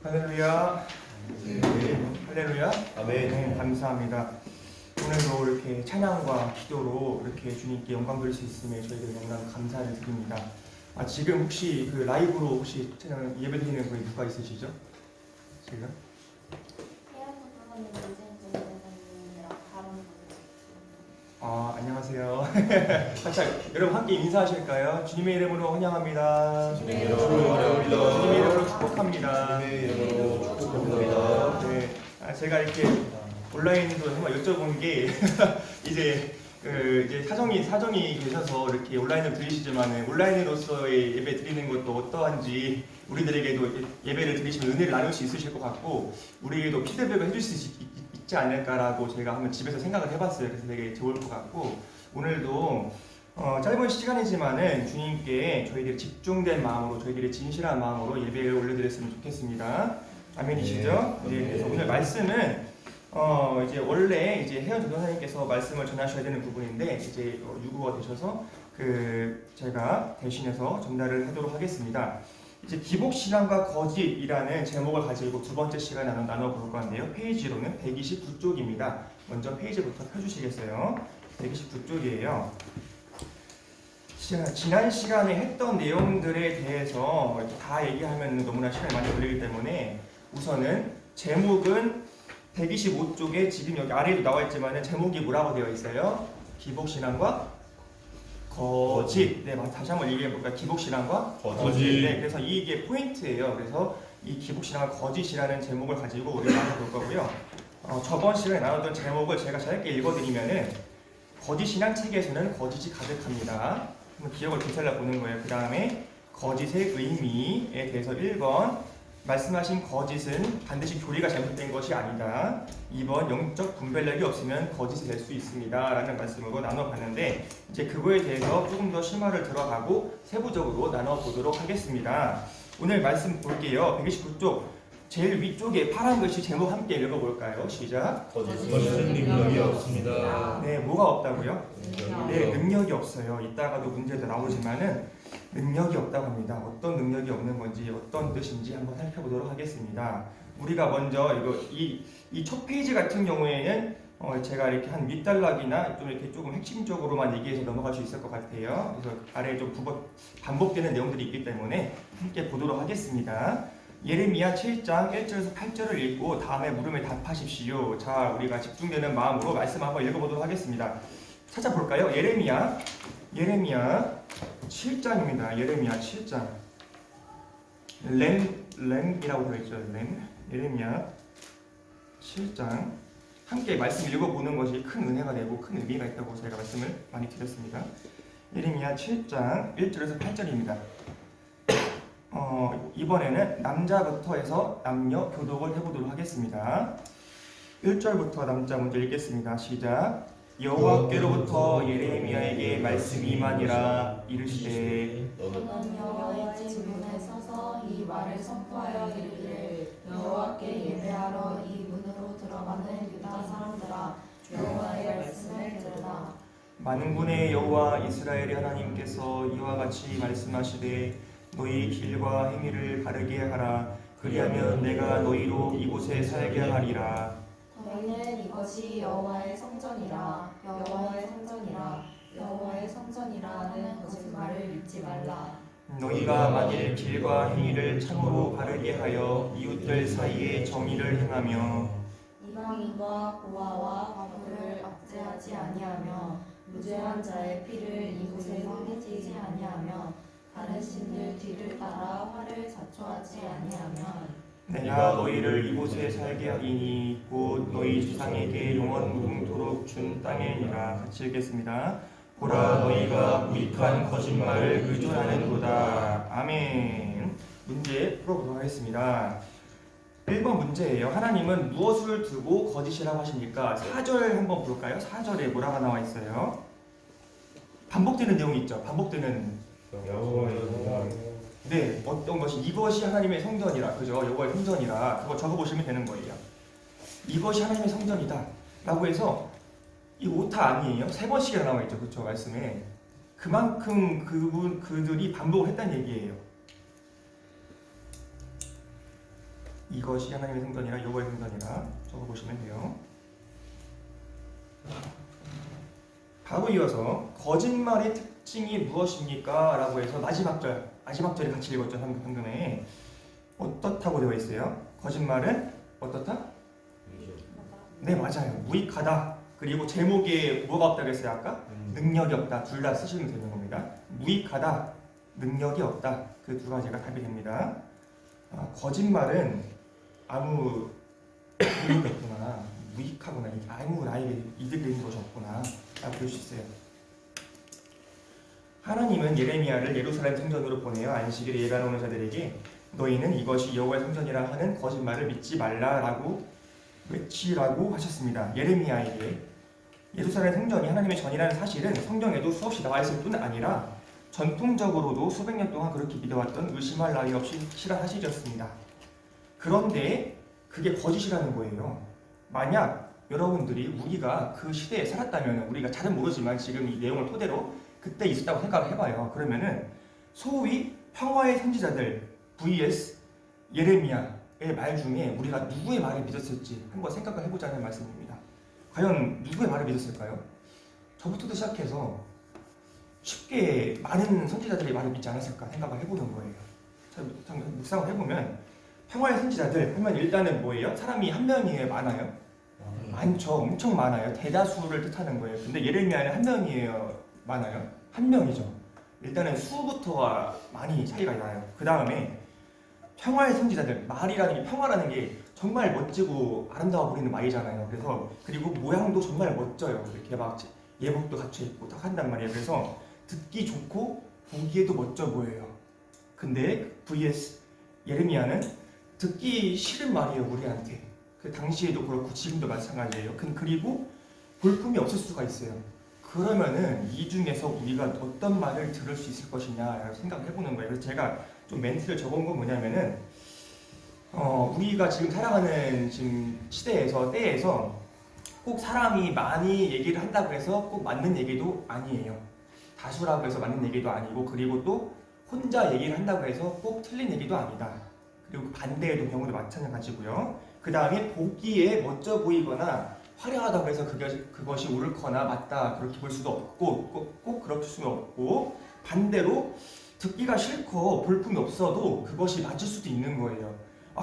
할렐루야. 네. 할렐루야. 아멘. 네, 감사합니다. 오늘도 이렇게 찬양과 기도로 이렇게 주님께 영광 드릴 수 있음에 저희들 너무나 감사를 드립니다. 지금 혹시 그 라이브로 혹시 찬양 예배 드리는 분이 누가 있으시죠? 지금? 안녕하세요. 여러분 함께 인사하실까요? 주님의 이름으로 환영합니다. 주님의 이름으로 환영합니다. 주님의 이름으로 축복합니다. 주님의 이름으로 축복합니다. 네, 제가 이렇게 온라인으로 한번 여쭤본 게 이제 이제 사정이 계셔서 이렇게 온라인으로 들으시지만 온라인으로서의 예배 드리는 것도 어떠한지 우리들에게도 예배를 드리시면 은혜를 나눌 수 있으실 것 같고 우리에게도 피드백을 해줄 수 있지 않을까라고 제가 한번 집에서 생각을 해봤어요. 그래서 되게 좋을 것 같고 오늘도 짧은 시간이지만은 주님께 저희들이 집중된 마음으로 저희들이 진실한 마음으로 예배를 올려드렸으면 좋겠습니다. 아멘이시죠? 네. 그래서 오늘 말씀은 이제 원래 이제 혜연 전도사님께서 말씀을 전하셔야 되는 부분인데 이제 유구가 되셔서 제가 대신해서 전달을 하도록 하겠습니다. 이제 기복신앙과 거짓이라는 제목을 가지고 두 번째 시간에 나눠볼 건데요. 페이지로는 129쪽입니다. 먼저 페이지부터 펴주시겠어요? 129쪽이에요. 지난 시간에 했던 내용들에 대해서 다 얘기하면 너무나 시간이 많이 걸리기 때문에 우선은 제목은 125쪽에 지금 여기 아래에도 나와 있지만 제목이 뭐라고 되어 있어요? 기복신앙과 거짓. 네, 다시 한번 얘기해 볼까요? 기복신앙과 거짓. 네, 그래서 이게 포인트예요. 그래서 이 기복신앙과 거짓이라는 제목을 가지고 우리가 나눠볼 거고요. 저번 시간에 나눴던 제목을 제가 짧게 읽어드리면은 거짓신앙 책에서는 거짓이 가득합니다. 한번 기억을 되살려 보는 거예요. 그 다음에 거짓의 의미에 대해서 1번 말씀하신 거짓은 반드시 교리가 잘못된 것이 아니다. 2번 영적 분별력이 없으면 거짓이 될 수 있습니다. 라는 말씀으로 나눠봤는데 이제 그거에 대해서 조금 더 심화를 들어가고 세부적으로 나눠보도록 하겠습니다. 오늘 말씀 볼게요. 129쪽 제일 위쪽에 파란 글씨 제목 함께 읽어볼까요? 시작. 거짓은 능력이 없습니다. 네, 뭐가 없다고요? 네, 능력이 없어요. 이따가도 문제도 나오지만은 능력이 없다고 합니다. 어떤 능력이 없는 건지 어떤 뜻인지 한번 살펴보도록 하겠습니다. 우리가 먼저 이 첫 페이지 같은 경우에는 제가 이렇게 한 밑단락이나 좀 이렇게 조금 핵심적으로만 얘기해서 넘어갈 수 있을 것 같아요. 그래서 아래에 좀 반복되는 내용들이 있기 때문에 함께 보도록 하겠습니다. 예레미야 7장 1절에서 8절을 읽고 다음에 물음에 답하십시오. 자, 우리가 집중되는 마음으로 말씀 한번 읽어보도록 하겠습니다. 찾아볼까요? 예레미야 7장입니다. 예레미야 7장. 렘이라고 되어 있죠. 예레미야 7장. 함께 말씀 읽어보는 것이 큰 은혜가 되고 큰 의미가 있다고 제가 말씀을 많이 드렸습니다. 예레미야 7장 1절에서 8절입니다. 이번에는 남자부터 해서 남녀 교독을 해보도록 하겠습니다. 1절부터 남자 먼저 읽겠습니다. 시작. 여호와께로부터 예레미야에게 말씀이 임하니라. 이르시되 너는 여호와의 집 문에 서서 이 말을 선포하여 이르기를 여호와께 예배하러 이 문으로 들어가는 유다 사람들아 여호와의 말씀을 들으라. 만군의 여호와 이스라엘의 하나님께서 이와 같이 말씀하시되 너희 길과 행위를 바르게 하라. 그리하면 내가 너희로 이곳에 살게 하리라. 너희는 이것이 여호와의 성전이라 여호와의 성전이라 여호와의 성전이라는 거짓말을 믿지 말라. 너희가 만일 길과 행위를 참으로 바르게 하여 이웃들 사이에 정의를 행하며 이방인과 고아와 과부를 압제하지 아니하며 무죄한 자의 피를 이곳에 흘리지 아니하며 다른 신들 뒤를 따라 화를 자초하지 아니하면 내가 너희를 이곳에 살게 하리니 곧 너희 조상에게 영원 무궁토록 준 땅이니라. 같이 읽겠습니다. 보라 너희가 무익한 거짓말을 의존하는도다. 아멘. 문제 풀어보도록 하겠습니다. 1번 문제예요. 하나님은 무엇을 두고 거짓이라고 하십니까? 4절 한번 볼까요? 4절에 뭐라고 나와 있어요? 반복되는 내용이 있죠. 반복되는 네, 어떤 것이 이것이 하나님의 성전이라, 그죠? 여호와의 성전이라 그거 적어보시면 되는 거예요. 이것이 하나님의 성전이다 라고 해서 이 오타 아니에요? 3번씩이나 나와 있죠, 그렇죠? 말씀에 그만큼 그들이 반복을 했다는 얘기예요. 이것이 하나님의 성전이라 여호와의 성전이라 적어보시면 돼요. 바로 이어서 거짓말의 특징이 무엇입니까? 라고 해서 마지막 절에 같이 읽었죠. 방금에 어떻다고 되어 있어요? 거짓말은 어떻다? 네, 맞아요. 무익하다. 그리고 제목에 뭐가 없다고 했어요 아까? 능력이 없다. 둘 다 쓰시면 되는 겁니다. 무익하다, 능력이 없다. 그 두 가지가 답이 됩니다. 거짓말은 아무 의미가 없구나, 무익하구나, 아무 나에게 이득되는 것이 없구나 라고 볼 수 있어요. 하나님은 예레미야를 예루살렘 성전으로 보내어 안식일에 예배하는 자들에게 너희는 이것이 여호와의 성전이라 하는 거짓말을 믿지 말라라고 외치라고 하셨습니다. 예레미야에게 예루살렘 성전이 하나님의 전이라는 사실은 성경에도 수없이 나와 있을 뿐 아니라 전통적으로도 수백 년 동안 그렇게 믿어왔던 의심할 나위 없이 실한 사실이었습니다. 그런데 그게 거짓이라는 거예요. 만약 여러분들이 우리가 그 시대에 살았다면, 우리가 잘은 모르지만 지금 이 내용을 토대로 그때 있었다고 생각을 해봐요. 그러면은 소위 평화의 선지자들 vs 예레미야의 말 중에 우리가 누구의 말을 믿었을지 한번 생각을 해보자는 말씀입니다. 과연 누구의 말을 믿었을까요? 저부터도 시작해서 쉽게 많은 선지자들의 말을 믿지 않았을까 생각을 해보는 거예요. 묵상을 해보면 평화의 선지자들 하면 일단은 뭐예요? 사람이 한 명이에요? 많아요? 많죠. 엄청 많아요. 대다수를 뜻하는 거예요. 근데 예레미야는 한 명이에요? 많아요? 한 명이죠. 일단은 수부터가 많이 차이가 나요. 그 다음에 평화의 선지자들, 말이라는 게, 평화라는 게 정말 멋지고 아름다워 보이는 말이잖아요. 그래서 그리고 모양도 정말 멋져요. 이렇게 막 예복도 갖춰 입고 딱 한단 말이에요. 그래서 듣기 좋고 보기에도 멋져 보여요. 근데 vs 예레미야는 듣기 싫은 말이에요, 우리한테. 그 당시에도 그렇고 지금도 마찬가지예요. 그리고 볼품이 없을 수가 있어요. 그러면은 이 중에서 우리가 어떤 말을 들을 수 있을 것이냐라고 생각해보는 거예요. 그래서 제가 좀 멘트를 적은 건 뭐냐면은 우리가 지금 살아가는 지금 시대에서, 때에서 꼭 사람이 많이 얘기를 한다고 해서 꼭 맞는 얘기도 아니에요. 다수라고 해서 맞는 얘기도 아니고, 그리고 또 혼자 얘기를 한다고 해서 꼭 틀린 얘기도 아니다. 그리고 반대의 경우도 마찬가지고요. 그 다음에 보기에 멋져 보이거나 화려하다고 해서 그것이 옳거나 맞다 그렇게 볼 수도 없고, 꼭 그럴 수는 없고, 반대로 듣기가 싫고 볼품이 없어도 그것이 맞을 수도 있는 거예요.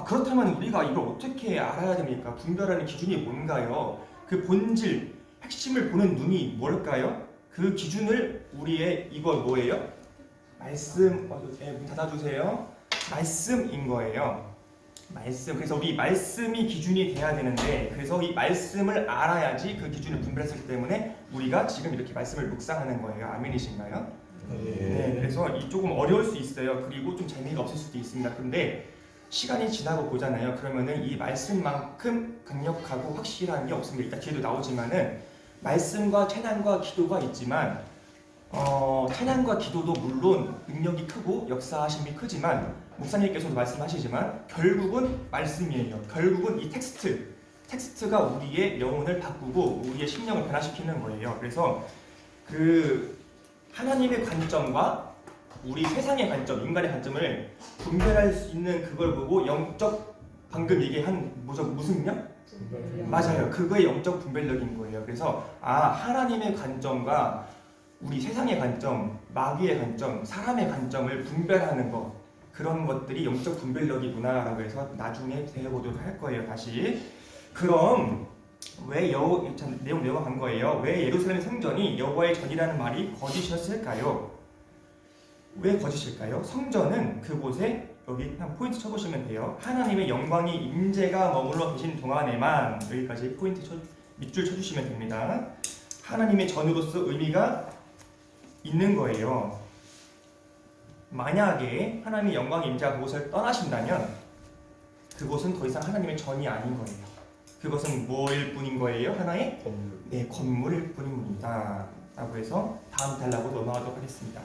그렇다면 우리가 이걸 어떻게 알아야 됩니까? 분별하는 기준이 뭔가요? 그 본질, 핵심을 보는 눈이 뭘까요? 그 기준을 우리의 이거 뭐예요? 말씀, 문 닫아주세요. 말씀인 거예요. 말씀. 그래서 우리 말씀이 기준이 돼야 되는데, 그래서 이 말씀을 알아야지 그 기준을 분별했기 때문에 우리가 지금 이렇게 말씀을 묵상하는 거예요. 아멘이신가요? 네. 그래서 이 조금 어려울 수 있어요. 그리고 좀 재미가 없을 수도 있습니다. 근데 시간이 지나고 보잖아요. 그러면은 이 말씀만큼 강력하고 확실한 게 없습니다. 일단 뒤에도 나오지만은 말씀과 찬양과 기도가 있지만 찬양과 기도도 물론 능력이 크고 역사하심이 크지만, 목사님께서도 말씀하시지만 결국은 말씀이에요. 결국은 이 텍스트가 우리의 영혼을 바꾸고 우리의 심령을 변화시키는 거예요. 그래서 그 하나님의 관점과 우리 세상의 관점, 인간의 관점을 분별할 수 있는 그걸 보고 영적, 방금 얘기한 무슨 력? 맞아요. 그거의 영적 분별력인 거예요. 그래서 하나님의 관점과 우리 세상의 관점, 마귀의 관점, 사람의 관점을 분별하는 것, 그런 것들이 영적 분별력이구나라고 해서 나중에 배워보도록 할 거예요. 다시. 그럼 왜 내용 내용한 거예요. 왜 예루살렘 성전이 여호와의 전이라는 말이 거짓이었을까요? 왜 거짓일까요? 성전은 그곳에, 여기 한 포인트 쳐보시면 돼요. 하나님의 영광이 임재가 머물러 계신 동안에만, 여기까지 포인트 밑줄 쳐주시면 됩니다. 하나님의 전으로서 의미가 있는 거예요. 만약에 하나님의 영광의 임재가 그곳을 떠나신다면 그곳은 더 이상 하나님의 전이 아닌 거예요. 그것은 뭐일 뿐인 거예요? 하나의 건물일 뿐입니다. 라고 해서 다음 단락으로 넘어가도록 하겠습니다.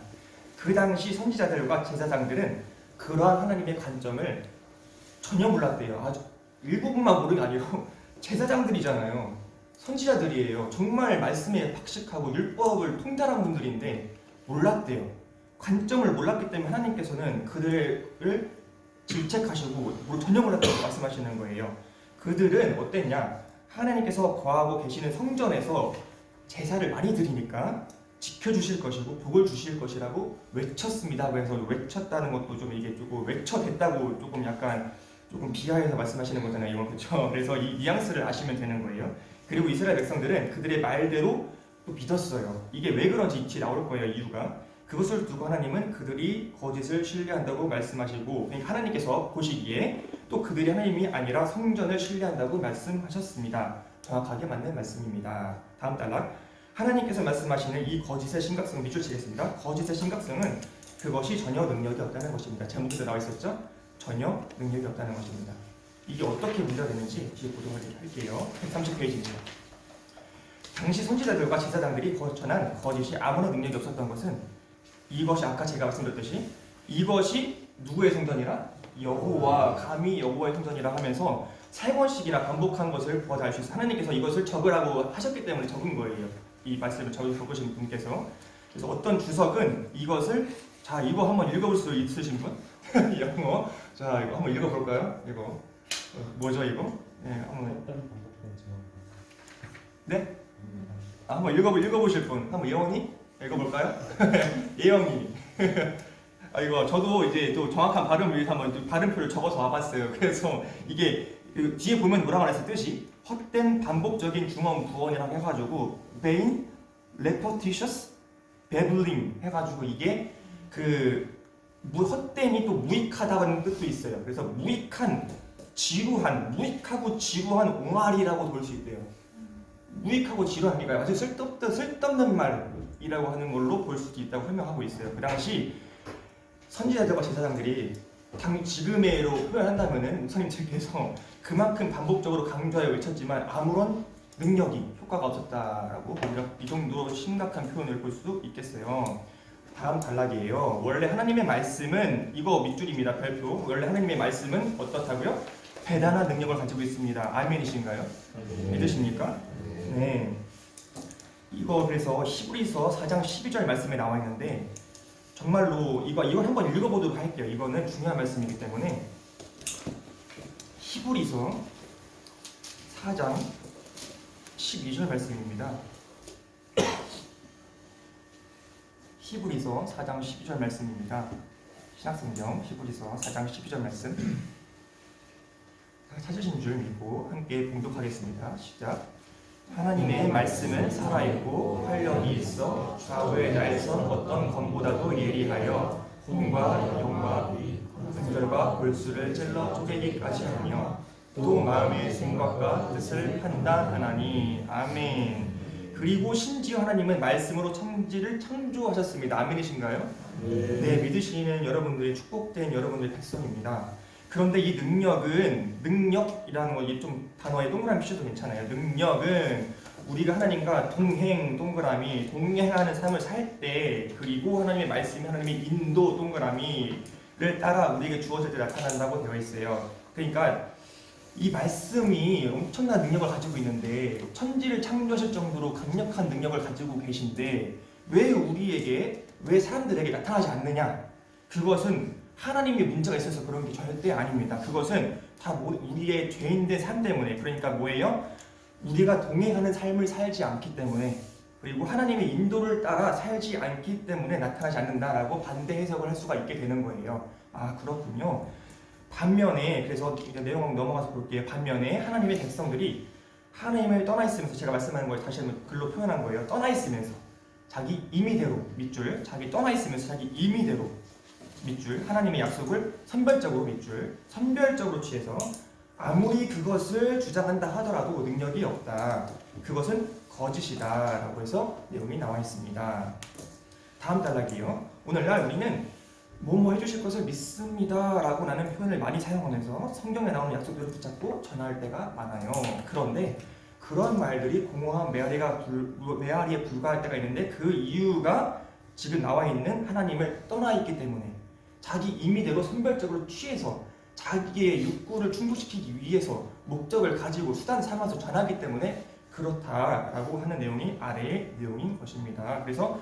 그 당시 선지자들과 제사장들은 그러한 하나님의 관점을 전혀 몰랐대요. 아주 일부분만 모르는 게 아니고 제사장들이잖아요. 선지자들이에요. 정말 말씀에 박식하고 율법을 통달한 분들인데 몰랐대요. 관점을 몰랐기 때문에 하나님께서는 그들을 질책하시고 전혀 몰랐다고 말씀하시는 거예요. 그들은 어땠냐? 하나님께서 거하고 계시는 성전에서 제사를 많이 드리니까 지켜주실 것이고 복을 주실 것이라고 외쳤습니다. 그래서 외쳤다는 것도 좀 이게 조금 외쳐댔다고 조금 약간 조금 비하해서 말씀하시는 거잖아요. 이건 그렇죠. 그래서 이 뉘앙스를 아시면 되는 거예요. 그리고 이스라엘 백성들은 그들의 말대로 또 믿었어요. 이게 왜 그런지 이치 나올 거예요. 이유가. 그것을 두고 하나님은 그들이 거짓을 신뢰한다고 말씀하시고, 그러니까 하나님께서 보시기에 또 그들이 하나님이 아니라 성전을 신뢰한다고 말씀하셨습니다. 정확하게 맞는 말씀입니다. 다음 단락. 하나님께서 말씀하시는 이 거짓의 심각성을 밑줄 치겠습니다. 거짓의 심각성은 그것이 전혀 능력이 없다는 것입니다. 제목에도 나와 있었죠? 전혀 능력이 없다는 것입니다. 이게 어떻게 문제가 되는지 뒤에 보도록 할게요. 130페이지입니다. 당시 선지자들과 제사장들이 전한 거짓이 아무런 능력이 없었던 것은 이것이 아까 제가 말씀드렸듯이 이것이 누구의 성전이라? 여호와, 감히 여호와의 성전이라 하면서 3번씩이나 반복한 것을 보아서 알 수 있어요. 하나님께서 이것을 적으라고 하셨기 때문에 적은 거예요. 이 말씀을 적으신 분께서. 그래서 어떤 주석은 이것을, 자 이거 한번 읽어볼 수 있으신 분? 영어. 자 이거 한번 읽어볼까요? 이거 뭐죠 이거? 네, 한번. 네? 한번 읽어보실 분. 한번 예원이 읽어볼까요? 예영이. 이거 저도 이제 또 정확한 발음을 위해서 한번 발음표를 적어서 와봤어요. 그래서 이게 뒤에 보면 뭐라고 말했어요? 뜻이 헛된 반복적인 중언 부언이라고 해가지고 vain, repetitious, babbling 해가지고 이게 헛된이 또 무익하다는 뜻도 있어요. 그래서 무익한, 지루한, 무익하고 지루한 옹알이라고 볼 수 있대요. 무익하고 지루하니까 아주 쓸데없는 말이라고 하는 걸로 볼 수도 있다고 설명하고 있어요. 그 당시 선지자들과 제사장들이 지금의로 표현한다면은 선생님께서 그만큼 반복적으로 강조하여 외쳤지만 아무런 능력이 효과가 없었다라고 이 정도로 심각한 표현을 볼 수 있겠어요. 다음 단락이에요. 원래 하나님의 말씀은 이거 밑줄입니다. 별표. 원래 하나님의 말씀은 어떻다고요? 대단한 능력을 가지고 있습니다. 아멘이신가요? 믿으십니까? 네. 이거 그래서 히브리서 4장 12절 말씀에 나와 있는데 정말로 이걸 한번 읽어보도록 할게요. 이거는 중요한 말씀이기 때문에 히브리서 4장 12절 말씀입니다. 히브리서 4장 12절 말씀입니다. 신약성경 히브리서 4장 12절 말씀 찾으신 줄 믿고 함께 봉독하겠습니다. 시작. 하나님의 말씀은 살아있고 활력이 있어 좌우의 날선 어떤 검보다도 예리하여 혼과 영과 관절과 골수를 찔러 쪼개기까지 하며 또 마음의 생각과 뜻을 판단하나니. 아멘. 그리고 심지어 하나님은 말씀으로 천지를 창조하셨습니다. 아멘이신가요? 네, 믿으시는 여러분들이 축복된 여러분들의 백성입니다. 그런데 이 능력이라는 거, 이게 좀 단어에 동그라미 치셔도 괜찮아요. 능력은 우리가 하나님과 동행하는 삶을 살 때, 그리고 하나님의 말씀이 하나님의 인도 동그라미를 따라 우리에게 주어질 때 나타난다고 되어 있어요. 그러니까 이 말씀이 엄청난 능력을 가지고 있는데 천지를 창조하실 정도로 강력한 능력을 가지고 계신데 왜 사람들에게 나타나지 않느냐? 그것은 하나님의 문제가 있어서 그런 게 절대 아닙니다. 그것은 다 우리의 죄인된 삶 때문에, 그러니까 뭐예요? 우리가 동행하는 삶을 살지 않기 때문에, 그리고 하나님의 인도를 따라 살지 않기 때문에 나타나지 않는다라고 반대 해석을 할 수가 있게 되는 거예요. 아, 그렇군요. 반면에, 그래서 내용 넘어가서 볼게요. 반면에 하나님의 백성들이 하나님을 떠나 있으면서, 제가 말씀하는 걸 다시 한번 글로 표현한 거예요. 떠나 있으면서 자기 임의대로 밑줄, 자기 떠나 있으면서 자기 임의대로 밑줄, 하나님의 약속을 선별적으로 취해서 아무리 그것을 주장한다 하더라도 능력이 없다. 그것은 거짓이다 라고 해서 내용이 나와 있습니다. 다음 단락이요. 오늘날 우리는 뭐뭐 해주실 것을 믿습니다 라고 라는 표현을 많이 사용하면서 성경에 나오는 약속들을 붙잡고 전할 때가 많아요. 그런데 그런 말들이 공허한 메아리에 불과할 때가 있는데, 그 이유가 지금 나와 있는 하나님을 떠나 있기 때문에, 자기 임의대로 선별적으로 취해서 자기의 욕구를 충족시키기 위해서 목적을 가지고 수단 삼아서 전하기 때문에 그렇다라고 하는 내용이 아래의 내용인 것입니다. 그래서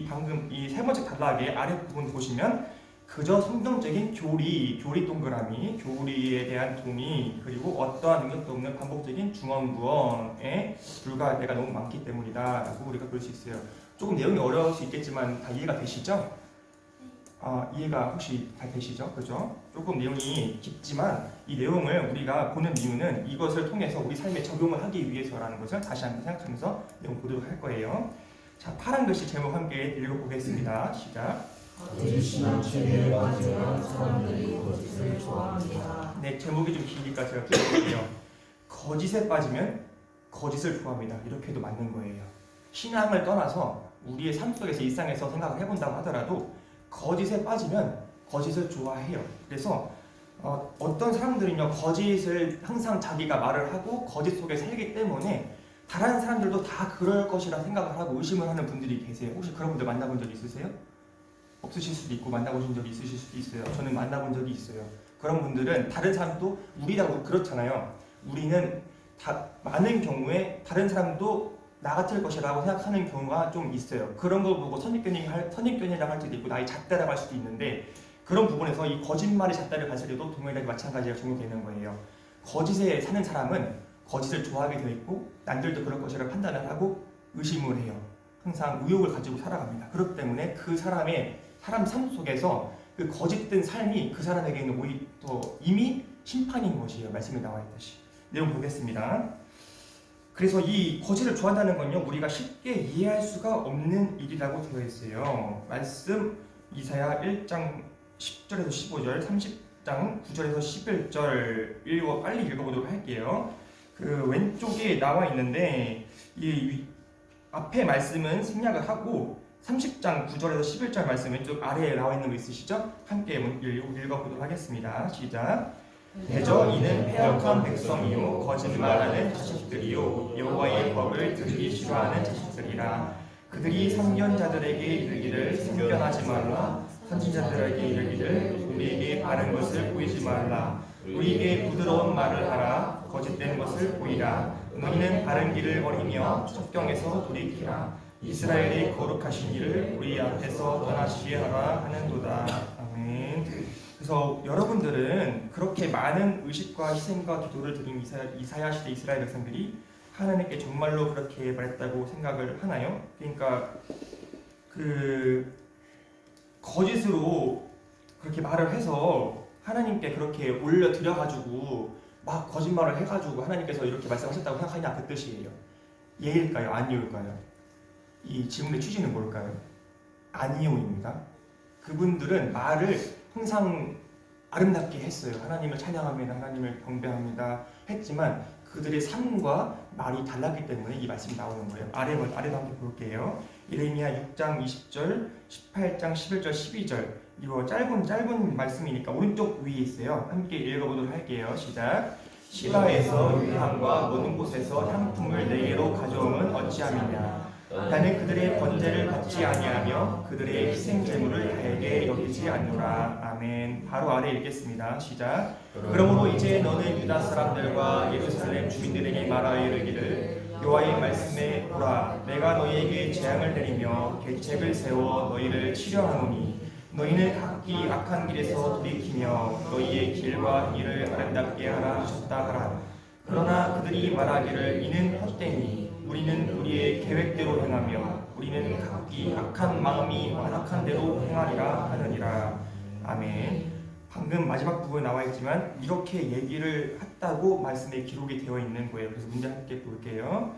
방금 이 세 번째 단락의 아래 부분 보시면 그저 성경적인 교리 동그라미, 교리에 대한 동의, 그리고 어떠한 능력도 없는 반복적인 중언부언에 불과할 때가 너무 많기 때문이다라고 우리가 볼 수 있어요. 조금 내용이 어려울 수 있겠지만 다 이해가 되시죠? 이해가 혹시 다 되시죠? 그죠? 조금 내용이 깊지만 이 내용을 우리가 보는 이유는 이것을 통해서 우리 삶에 적용을 하기 위해서라는 것을 다시 한번 생각하면서 내용 보도록 할 거예요. 자, 파란 글씨 제목 함께 읽어보겠습니다. 시작. 거짓 신앙체계에 빠지면 사람들이 거짓을 좋아합니다. 네, 제목이 좀 기니까 제가 줄여볼게요. 거짓에 빠지면 거짓을 좋아합니다. 이렇게 해도 맞는 거예요. 신앙을 떠나서 우리의 삶 속에서 일상에서 생각을 해본다고 하더라도 거짓에 빠지면 거짓을 좋아해요. 그래서 어떤 사람들은요, 거짓을 항상 자기가 말을 하고 거짓 속에 살기 때문에 다른 사람들도 다 그럴 것이라 생각을 하고 의심을 하는 분들이 계세요. 혹시 그런 분들 만나본 적 있으세요? 없으실 수도 있고 만나보신 적이 있으실 수도 있어요. 저는 만나본 적이 있어요. 그런 분들은 다른 사람도 우리라고 그렇잖아요. 우리는 다 많은 경우에 다른 사람도 나 같을 것이라고 생각하는 경우가 좀 있어요. 그런 걸 보고 선입견이라고 할 수도 있고 나의 잣대라고 할 수도 있는데 그런 부분에서 이 거짓말이 잣대를 봤을 때도 동일하게 마찬가지가 적용되는 거예요. 거짓에 사는 사람은 거짓을 좋아하게 되어 있고 남들도 그럴 것이라고 판단을 하고 의심을 해요. 항상 의욕을 가지고 살아갑니다. 그렇기 때문에 그 사람 삶 속에서 그 거짓된 삶이 그 사람에게는 오히려 이미 심판인 것이에요. 말씀에 나와 있듯이. 내용 보겠습니다. 그래서 이 거짓을 좋아한다는 건요, 우리가 쉽게 이해할 수가 없는 일이라고 되어 있어요. 말씀 이사야 1장 10절에서 15절, 30장 9절에서 11절 빨리 읽어보도록 할게요. 그 왼쪽에 나와 있는데 이 앞에 말씀은 생략을 하고 30장 9절에서 11절 말씀 왼쪽 아래에 나와 있는 거 있으시죠? 함께 읽어보도록 하겠습니다. 시작. 대저 이는 패역한 백성이요 거짓말하는 자식들이요 여호와의 법을 들으기 싫어하는 자식들이라. 그들이 선견자들에게 이르기를 선견하지 말라. 선지자들에게 이르기를 우리에게 바른 것을 보이지 말라. 우리에게 부드러운 말을 하라. 거짓된 것을 보이라. 너희는 바른 길을 버리며 첩경에서 돌이키라. 이스라엘의 거룩하신 이를 우리 앞에서 떠나시게 하라 하는도다. 아멘. 그래서 여러분들은 그렇게 많은 의식과 희생과 기도를 드린 이사야 시대 이스라엘 백성들이 하나님께 정말로 그렇게 말했다고 생각을 하나요? 그러니까 그 거짓으로 그렇게 말을 해서 하나님께 그렇게 올려드려가지고 막 거짓말을 해가지고 하나님께서 이렇게 말씀하셨다고 생각하냐 그 뜻이에요. 예일까요? 아니올까요? 이 질문의 취지는 뭘까요? 아니오입니다. 그분들은 말을 항상 아름답게 했어요. 하나님을 찬양합니다. 하나님을 경배합니다. 했지만 그들의 삶과 말이 달랐기 때문에 이 말씀이 나오는 거예요. 아래도 한번 볼게요. 예레미야 6장 20절, 18장 11절, 12절. 이거 짧은 말씀이니까 오른쪽 위에 있어요. 함께 읽어보도록 할게요. 시작. 시바에서 유향과 모든 곳에서 향품을 내게로 가져오면 어찌함이냐. 나는 그들의 번제를 받지 아니하며 그들의 희생 제물을 달게 여기지 않노라. 아멘. 바로 아래 읽겠습니다. 시작. 그러므로 이제 너는 유다 사람들과 예루살렘 주민들에게 말하여 이르기를 여호와의 말씀에 보라. 내가 너희에게 재앙을 내리며 계책을 세워 너희를 치려하노니 너희는 각기 악한 길에서 돌이키며 너희의 길과 행위를 아름답게 하라 하셨다 하라. 그러나 그들이 말하기를 이는 헛되니 우리는 우리의 계획대로 행하며 우리는 각기 악한 마음이 완악한 대로 행하리라 하느니라. 아멘. 방금 마지막 부분에 나와 있지만 이렇게 얘기를 했다고 말씀에 기록이 되어 있는 거예요. 그래서 문제 함께 볼게요.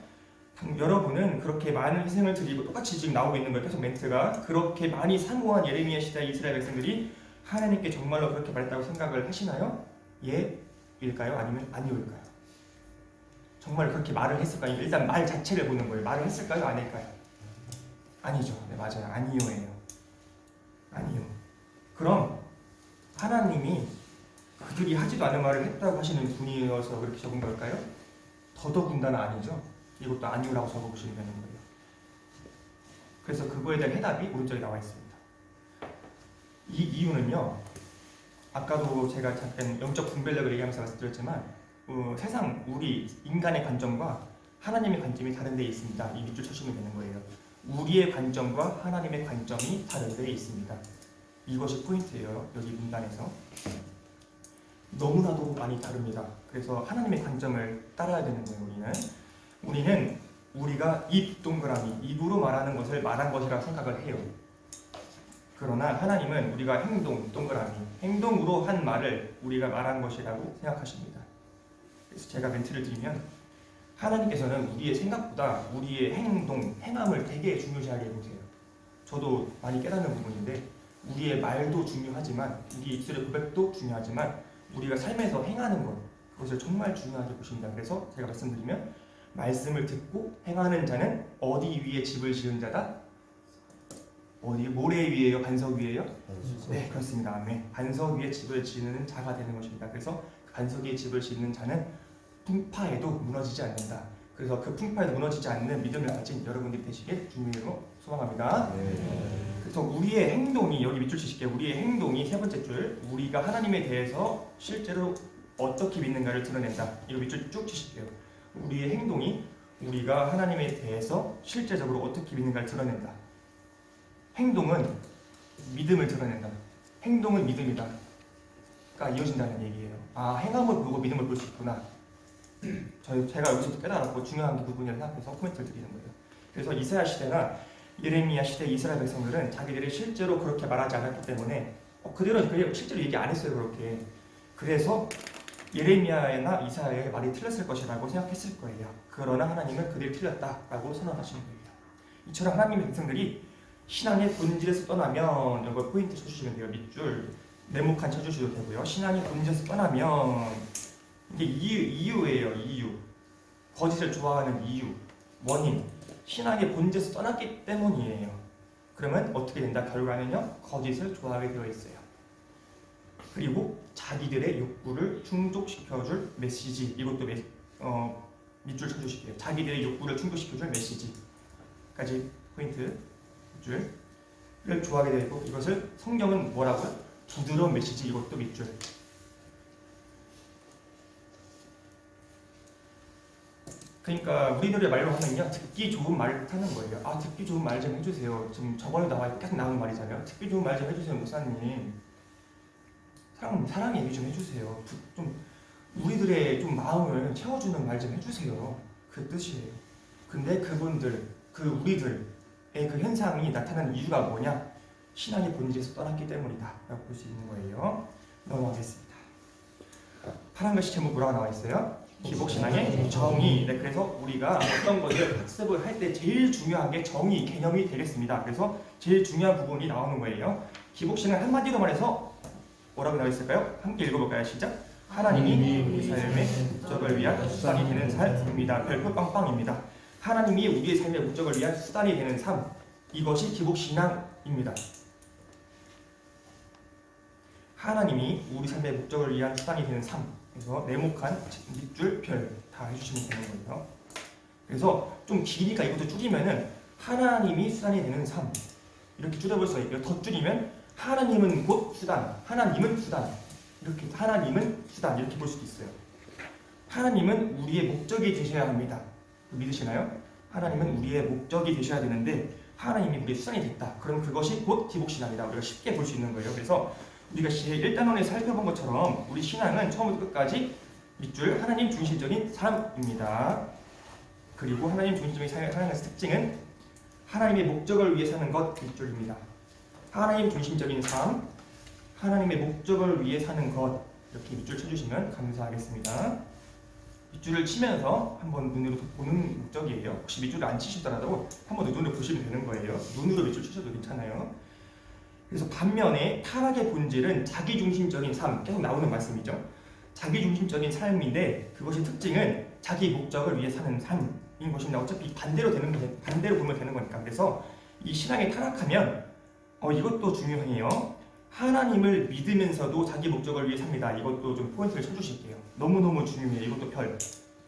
여러분은 그렇게 많은 희생을 드리고 똑같이 지금 나오고 있는 거예요. 계속 멘트가 그렇게 많이 사모한 예레미야 시대 이스라엘 백성들이 하나님께 정말로 그렇게 말했다고 생각을 하시나요? 예일까요? 아니면 아니올까요? 정말 그렇게 말을 했을까요? 일단 말 자체를 보는 거예요. 말을 했을까요? 아닐까요? 아니죠. 네, 맞아요. 아니요예요. 아니요. 그럼 하나님이 그들이 하지도 않은 말을 했다고 하시는 분이어서 그렇게 적은 걸까요? 더더군다나 아니죠. 이것도 아니오라고 적어보시면 되는 거예요. 그래서 그거에 대한 해답이 오른쪽에 나와 있습니다. 이 이유는요. 아까도 제가 잠깐 영적 분별력을 얘기하면서 말씀드렸지만 세상 우리 인간의 관점과 하나님의 관점이 다른 데에 있습니다. 이 밑줄 쳐주시면 되는 거예요. 우리의 관점과 하나님의 관점이 다른 데에 있습니다. 이것이 포인트예요. 여기 문단에서 너무나도 많이 다릅니다. 그래서 하나님의 관점을 따라야 되는 거예요. 우리는 우리가 입 동그라미, 입으로 말하는 것을 말한 것이라 생각을 해요. 그러나 하나님은 우리가 행동 동그라미, 행동으로 한 말을 우리가 말한 것이라고 생각하십니다. 그래서 제가 멘트를 드리면 하나님께서는 우리의 생각보다 우리의 행동, 행함을 되게 중요시하게 보세요. 저도 많이 깨닫는 부분인데 우리의 말도 중요하지만 우리 입술의 고백도 중요하지만 우리가 삶에서 행하는 것, 그것을 정말 중요하게 보십니다. 그래서 제가 말씀드리면 말씀을 듣고 행하는 자는 어디 위에 집을 지은 자다? 어디 모래 위에요? 반석 위에요? 네, 그렇습니다. 아멘. 반석 위에 집을 지는 자가 되는 것입니다. 그래서 반석 위에 집을 짓는 자는 풍파에도 무너지지 않는다. 그래서 그 풍파에도 무너지지 않는 믿음을 가진 여러분들이 되시길 주님으로 소망합니다. 그래서 우리의 행동이, 여기 밑줄 치실게요. 우리의 행동이 세 번째 줄, 우리가 하나님에 대해서 실제로 어떻게 믿는가를 드러낸다. 이거 밑줄 쭉 치실게요. 우리의 행동이 우리가 하나님에 대해서 실제적으로 어떻게 믿는가를 드러낸다. 행동은 믿음을 드러낸다. 행동은 믿음이다. 가 이어진다는 얘기예요. 아, 행함을 보고 믿음을 볼 수 있구나. 제가 여기서 깨달았고 중요한 부분이라고 생각해서 코멘트를 드리는 거예요. 그래서 이사야 시대나 예레미야 시대 이스라엘 백성들은 자기들이 실제로 그렇게 말하지 않았기 때문에 그대로 실제로 얘기 안 했어요. 그렇게. 그래서 예레미야나 이사야의 말이 틀렸을 것이라고 생각했을 거예요. 그러나 하나님은 그들이 틀렸다라고 선언하시는 거예요. 이처럼 하나님의 백성들이 신앙의 본질에서 떠나면, 이걸 포인트 쳐주시면 돼요. 밑줄 네모칸 쳐주셔도 되고요. 신앙의 본질에서 떠나면, 이게 이유예요. 이유. 거짓을 좋아하는 이유, 원인. 신앙의 본질에서 떠났기 때문이에요. 그러면 어떻게 된다? 결과는요, 거짓을 좋아하게 되어 있어요. 그리고 자기들의 욕구를 충족시켜줄 메시지, 이것도 밑줄 쳐주실게요. 자기들의 욕구를 충족시켜줄 메시지까지 포인트 밑줄을 좋아하게 되고, 이것을 성경은 뭐라고요? 부드러운 메시지, 이것도 밑줄. 그러니까 우리들의 말로 하면요, 듣기 좋은 말을 하는 거예요. 아, 듣기 좋은 말 좀 해주세요. 지금 저번에 계속 나오는 말이잖아요. 듣기 좋은 말 좀 해주세요, 목사님. 사랑 얘기 좀 해주세요. 좀 우리들의 좀 마음을 채워주는 말 좀 해주세요. 그 뜻이에요. 근데 그분들, 우리들의 그 현상이 나타나는 이유가 뭐냐? 신앙의 본질에서 떠났기 때문이다 라고 볼 수 있는 거예요. 넘어가겠습니다. 파란 글씨 제목 뭐라고 나와 있어요? 기복신앙의 정의. 네, 그래서 우리가 어떤 것을 학습을 할 때 제일 중요한 게 정의 개념이 되겠습니다. 그래서 제일 중요한 부분이 나오는 거예요. 기복신앙 한마디로 말해서 뭐라고 나와 있을까요? 함께 읽어볼까요? 시작. 하나님이 우리 삶의 목적을 위한 수단이 되는 삶입니다. 별표 빵빵입니다. 하나님이 우리의 삶의 목적을 위한 수단이 되는 삶, 이것이 기복신앙입니다. 하나님이 우리 삶의 목적을 위한 수단이 되는 삶. 그래서 네모칸 밑줄 별 다 해주시면 되는 거예요. 그래서 좀 기니까 이것도 줄이면은 하나님이 수단이 되는 삶, 이렇게 줄여볼 수가 있고요. 더 줄이면 하나님은 곧 수단, 하나님은 수단, 이렇게 하나님은 수단, 이렇게 볼 수도 있어요. 하나님은 우리의 목적이 되셔야 합니다. 믿으시나요? 하나님은 우리의 목적이 되셔야 되는데 하나님이 우리의 수단이 됐다. 그럼 그것이 곧 기복신앙이다. 우리가 쉽게 볼 수 있는 거예요. 그래서 우리가 1단원에 살펴본 것처럼 우리 신앙은 처음부터 끝까지 밑줄 하나님 중심적인 삶입니다. 그리고 하나님 중심적인 삶의 특징은 하나님의 목적을 위해 사는 것, 밑줄입니다. 하나님 중심적인 삶, 하나님의 목적을 위해 사는 것, 이렇게 밑줄 쳐주시면 감사하겠습니다. 밑줄을 치면서 한번 눈으로 보는 목적이에요. 혹시 밑줄을 안 치시더라도 한번 눈으로 보시면 되는 거예요. 눈으로 밑줄 치셔도 괜찮아요. 그래서 반면에 타락의 본질은 자기중심적인 삶, 계속 나오는 말씀이죠. 자기중심적인 삶인데 그것의 특징은 자기 목적을 위해 사는 삶인 것입니다. 어차피 반대로 보면 되는 거니까. 그래서 이 신앙에 타락하면 이것도 중요해요. 하나님을 믿으면서도 자기 목적을 위해 삽니다. 이것도 좀 포인트를 쳐주실게요. 너무너무 중요해요. 이것도 별.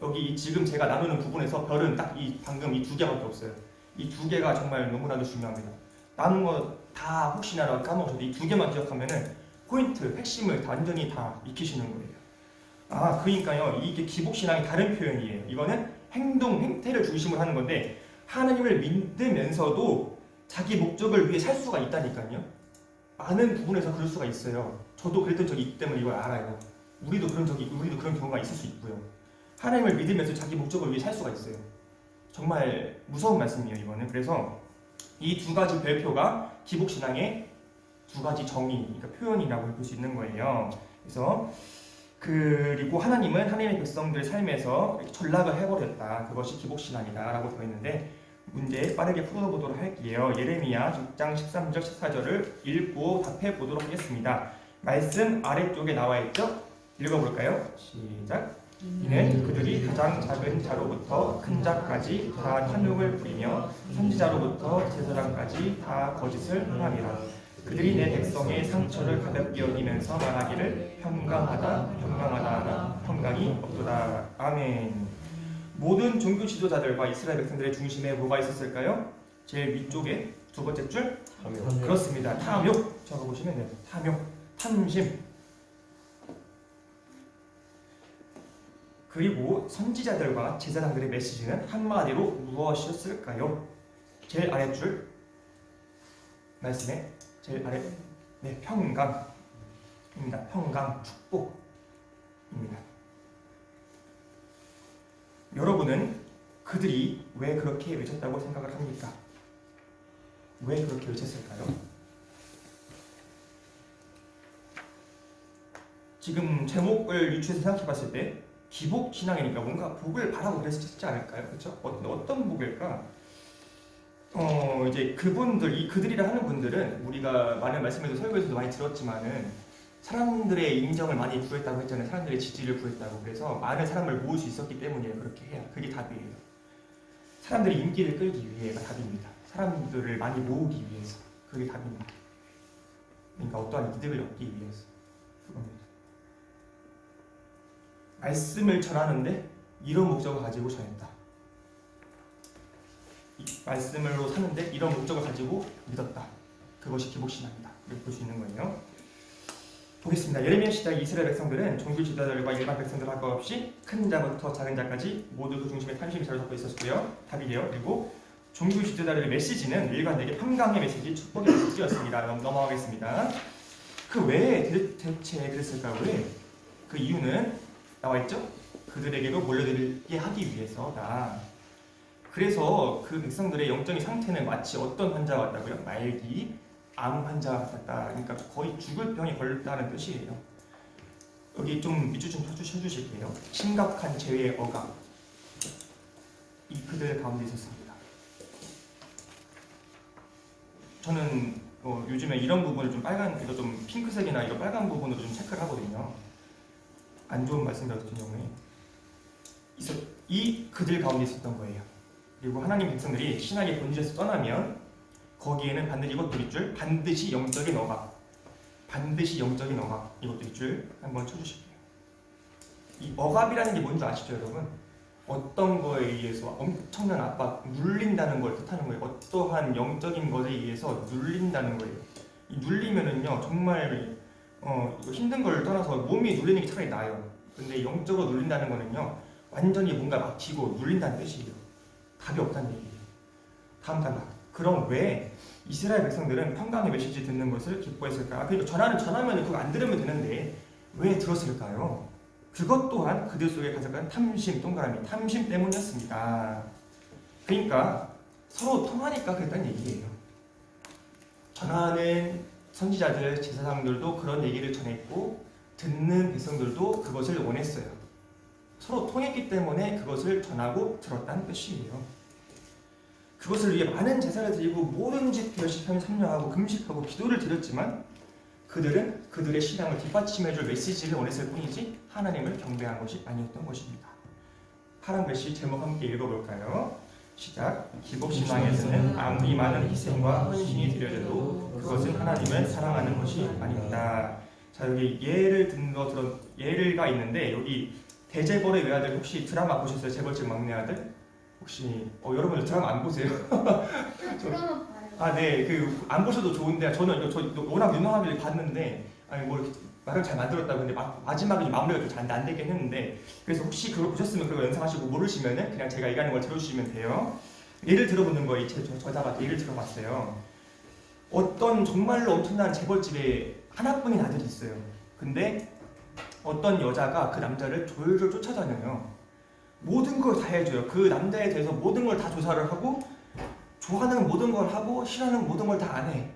여기 지금 제가 나누는 부분에서 별은 딱 방금 이 두 개밖에 없어요. 이 두 개가 정말 너무나도 중요합니다. 남은 거 다 혹시나 까먹으셔도 이 두 개만 기억하면은 포인트, 핵심을 완전히 다 익히시는 거예요. 아, 그러니까요. 이게 기복신앙의 다른 표현이에요. 이거는 행동, 행태를 중심으로 하는 건데 하나님을 믿으면서도 자기 목적을 위해 살 수가 있다니까요. 많은 부분에서 그럴 수가 있어요. 저도 그랬던 적이 있기 때문에 이걸 알아요. 우리도 그런 경우가 있을 수 있고요. 하나님을 믿으면서 자기 목적을 위해 살 수가 있어요. 정말 무서운 말씀이에요, 이거는. 그래서 이 두 가지 별표가 기복신앙의 두 가지 정의, 그러니까 표현이라고 볼 수 있는 거예요. 그래서 그리고 하나님은 하나님의 백성들의 삶에서 전락을 해버렸다. 그것이 기복신앙이다라고 되어 있는데 문제 빠르게 풀어보도록 할게요. 예레미야 6장 13절 14절을 읽고 답해 보도록 하겠습니다. 말씀 아래쪽에 나와 있죠? 읽어볼까요? 시작. 이는 그들이 가장 작은 자로부터 큰 자까지 다 탐욕을 부리며 선지자로부터 제사장까지 다 거짓을 행함이라. 그들이 내 백성의 상처를 가볍게 여기면서 말하기를 평강하다 평강하다 하나 평강이 없도다. 아멘. 모든 종교 지도자들과 이스라엘 백성들의 중심에 뭐가 있었을까요? 제일 위쪽에 두 번째 줄 그렇습니다. 탐욕 적어보시면 돼요. 탐욕, 탐심. 그리고 선지자들과 제사장들의 메시지는 한마디로 무엇이었을까요? 제일 아랫줄 말씀에 제일 아래 평강입니다. 평강, 축복입니다. 여러분은 그들이 왜 그렇게 외쳤다고 생각을 합니까? 왜 그렇게 외쳤을까요? 지금 제목을 유추해서 생각해봤을 때 기복 신앙이니까 뭔가 복을 바라고 그랬지 않을까요? 그렇죠? 어떤 복일까? 이제 그들이라 하는 분들은 우리가 많은 말씀에도 설교에서도 많이 들었지만은 사람들의 인정을 많이 구했다고 했잖아요. 사람들의 지지를 구했다고. 그래서 많은 사람을 모을 수 있었기 때문에 그렇게 해야. 그게 답이에요. 사람들이 인기를 끌기 위해가 답입니다. 사람들을 많이 모으기 위해서. 그게 답입니다. 그러니까 어떠한 이득을 얻기 위해서. 그겁니다. 말씀을 전하는데 이런 목적을 가지고 전했다. 말씀으로 사는데 이런 목적을 가지고 믿었다. 그것이 기복신앙이다. 이렇게 볼 수 있는 거예요. 보겠습니다. 예레미야 시작. 이스라엘 백성들은 종교 지도자들과 일반 백성들 할 것 없이 큰 자부터 작은 자까지 모두 그 중심에 탐심이 사로잡고 있었고요. 답이에요. 그리고 종교 지도자들의 메시지는 일관되게 평강의 메시지, 축복의 메시지였습니다. 넘어가겠습니다. 그 왜 대체 그랬을까요? 왜? 그 이유는 나와 있죠? 그들에게로 몰려들게 하기 위해서다. 그래서 그 백성들의 영적인 상태는 마치 어떤 환자와 같다고요? 말기, 암 환자와 같았다. 그러니까 거의 죽을 병에 걸렸다는 뜻이에요. 여기 좀 밑줄 좀 쳐주실게요. 심각한 재해의 억압. 이 그들 가운데 있었습니다. 저는 요즘에 이런 부분을 좀 이거 좀 핑크색이나 이런 빨간 부분으로 좀 체크를 하거든요. 안 좋은 말씀 같은 경우에 이 그들 가운데 있었던 거예요. 그리고 하나님 백성들이 신앙의 본질에서 떠나면 거기에는 반드시 이것도 있줄 반드시 영적인 억압, 반드시 영적인 억압, 이것도 있줄 한번 쳐주실게요. 이 억압이라는 게 뭔지 아시죠, 여러분? 어떤 거에 의해서 엄청난 압박, 눌린다는 걸 뜻하는 거예요. 어떠한 영적인 것에 의해서 눌린다는 거예요. 이 눌리면은요 정말 힘든 걸 떠나서 몸이 눌리는 게 차라리 나아요. 근데 영적으로 눌린다는 거는요 완전히 뭔가 막히고 눌린다는 뜻이에요. 답이 없다는 얘기예요. 다음 단락. 그럼 왜 이스라엘 백성들은 평강의 메시지 듣는 것을 기뻐했을까? 그러니까 전하면 그거 안 들으면 되는데 왜 들었을까요? 그것 또한 그들 속에 가져간 탐심, 동그라미, 탐심 때문이었습니다. 그러니까 서로 통하니까 그랬다는 얘기예요. 전하는 선지자들, 제사장들도 그런 얘기를 전했고 듣는 백성들도 그것을 원했어요. 서로 통했기 때문에 그것을 전하고 들었다는 뜻이에요. 그것을 위해 많은 제사를 드리고 모든 집 열심히 참여하고 금식하고 기도를 드렸지만 그들은 그들의 신앙을 뒷받침해줄 메시지를 원했을 뿐이지 하나님을 경배한 것이 아니었던 것입니다. 파란 글씨 제목 함께 읽어볼까요? 시작. 기복신앙에서는 아무리 많은 희생과 헌신이 드려져도 그것은 하나님을 사랑하는 것이 아닙니다. 자, 여기 예를가 있는데 여기 대재벌의 외아들 혹시 드라마 보셨어요? 재벌집 막내 아들? 혹시 여러분들 드라마 안 보세요? 네, 안 보셔도 좋은데 저는 워낙 유명하길래 봤는데 말을 잘 만들었다고 근데 마지막에 마무리가 좀 잘 안 되긴 했는데 그래서 혹시 그걸 보셨으면 그거 연상하시고 모르시면은 그냥 제가 얘기하는 걸 들어주시면 돼요. 예를 들어보는 거예요. 저자가 예를 들어봤어요. 어떤 정말로 엄청난 재벌집에 하나뿐인 아들이 있어요. 근데 어떤 여자가 그 남자를 졸졸 쫓아다녀요. 모든 걸 다 해줘요. 그 남자에 대해서 모든 걸 다 조사를 하고 좋아하는 모든 걸 하고 싫어하는 모든 걸 다 안 해.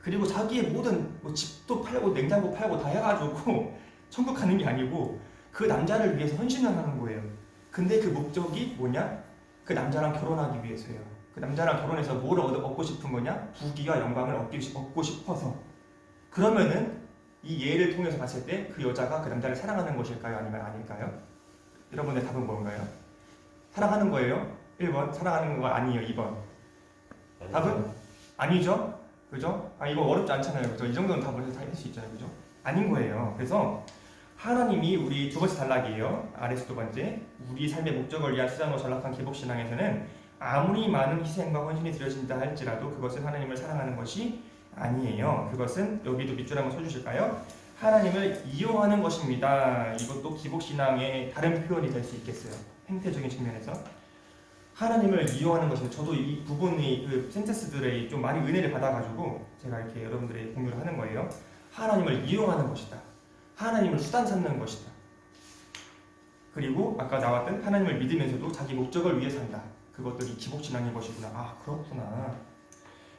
그리고 자기의 모든 뭐 집도 팔고 냉장고 팔고 다 해가지고 천국 가는 게 아니고 그 남자를 위해서 헌신을 하는 거예요. 근데 그 목적이 뭐냐? 그 남자랑 결혼하기 위해서예요. 그 남자랑 결혼해서 뭘 얻고 싶은 거냐? 부귀와 영광을 얻고 싶어서. 그러면은 이 예를 통해서 봤을 때 그 여자가 그 남자를 사랑하는 것일까요? 아니면 아닐까요? 여러분의 답은 뭔가요? 사랑하는 거예요? 1번 사랑하는 거 아니에요. 2번 답은? 아니죠? 그죠? 이거 어렵지 않잖아요. 그죠? 이 정도는 답을 다 할 수 있잖아요. 그죠? 아닌 거예요. 그래서 하나님이 우리 두 번째 단락이에요. 아래서 두 번째. 우리 삶의 목적을 위한 수단으로 전락한 기복신앙에서는 아무리 많은 희생과 헌신이 드려진다 할지라도 그것은 하나님을 사랑하는 것이 아니에요. 그것은 여기도 밑줄 한번 써주실까요? 하나님을 이용하는 것입니다. 이것도 기복신앙의 다른 표현이 될 수 있겠어요. 행태적인 측면에서. 하나님을 이용하는 것입니다. 저도 이 부분이 그 센테스들의 좀 많이 은혜를 받아가지고 제가 이렇게 여러분들의 공유를 하는 거예요. 하나님을 이용하는 것이다. 하나님을 수단 삼는 것이다. 그리고 아까 나왔던 하나님을 믿으면서도 자기 목적을 위해 산다. 그것들이 기복신앙인 것이구나. 아 그렇구나.